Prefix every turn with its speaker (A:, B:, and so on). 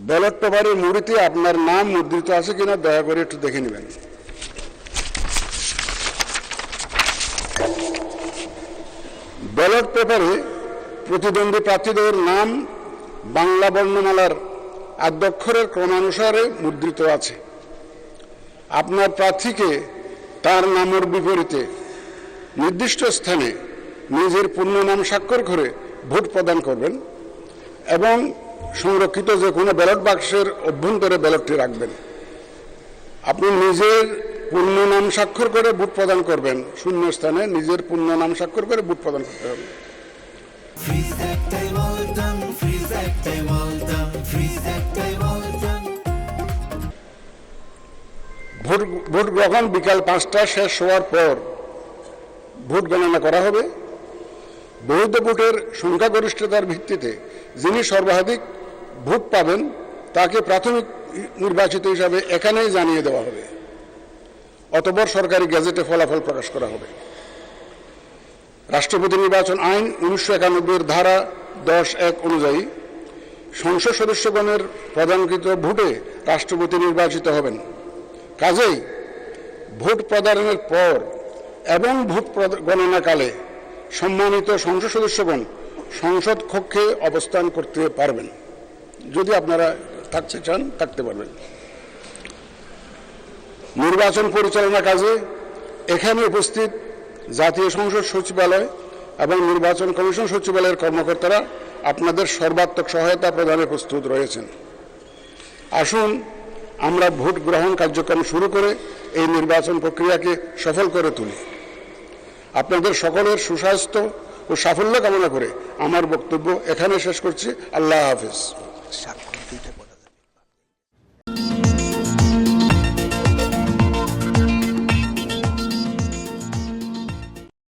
A: Ballot পেপারের মুড়িতে আপনার নাম মুদ্রিত আছে কিনা দয়া করে একটু দেখে নেবেন। ব্যালট পেপারে প্রতিদ্বন্দ্বী প্রার্থীদের নাম বাংলা বর্ণমালার আদ্যক্ষরের ক্রমানুসারে মুদ্রিত আছে। আপনার প্রার্থীকে তার নামের বিপরীতে নির্দিষ্ট স্থানে নিজের পূর্ণ নাম স্বাক্ষর করে ভোট প্রদান করবেন এবং সংরক্ষিত যে কোনো ব্যালট বাক্সের অভ্যন্তরে ব্যালটটি রাখবেন। আপনি নিজের পূর্ণ নাম স্বাক্ষর করে ভোট প্রদান করবেন, শূন্য স্থানে নিজের পূর্ণ নাম স্বাক্ষর করে ভোট প্রদান করতে হবে। ভোট গ্রহণ বিকাল 5টা শেষ হওয়ার পর ভোট গণনা করা হবে। বৈধ ভোটের সংখ্যাগরিষ্ঠতার ভিত্তিতে যিনি সর্বাধিক ভোট পাবেন তাকে প্রাথমিক নির্বাচিত হিসাবে এখানেই জানিয়ে দেওয়া হবে। অতঃপর সরকারি গেজেটে ফলাফল প্রকাশ করা হবে। রাষ্ট্রপতি নির্বাচন আইন 1991 ধারা 10(1) অনুযায়ী সংসদ সদস্যগণের প্রদানকৃত ভোটে রাষ্ট্রপতি নির্বাচিত হবেন। কাজেই ভোট প্রদানের পর এবং ভোট গণনাকালে সম্মানিত সংসদ সদস্যগণ সংসদ কক্ষে অবস্থান করতে পারবেন। যদি আপনারা থাকতে চান থাকতে পারবেন। নির্বাচন পরিচালনা কাজে এখানে উপস্থিত জাতীয় সংসদ সচিবালয় এবং নির্বাচন কমিশন সচিবালয়ের কর্মকর্তারা আপনাদের সর্বাত্মক সহায়তা প্রদানে প্রস্তুত রয়েছেন। আসুন আমরা ভোট গ্রহণ কার্যক্রম শুরু করে এই নির্বাচন প্রক্রিয়াকে সফল করে তুলি। আপনাদের সকলের সুস্বাস্থ্য ও সাফল্য কামনা করে আমার বক্তব্য এখানে শেষ করছি। আল্লাহ হাফেজ।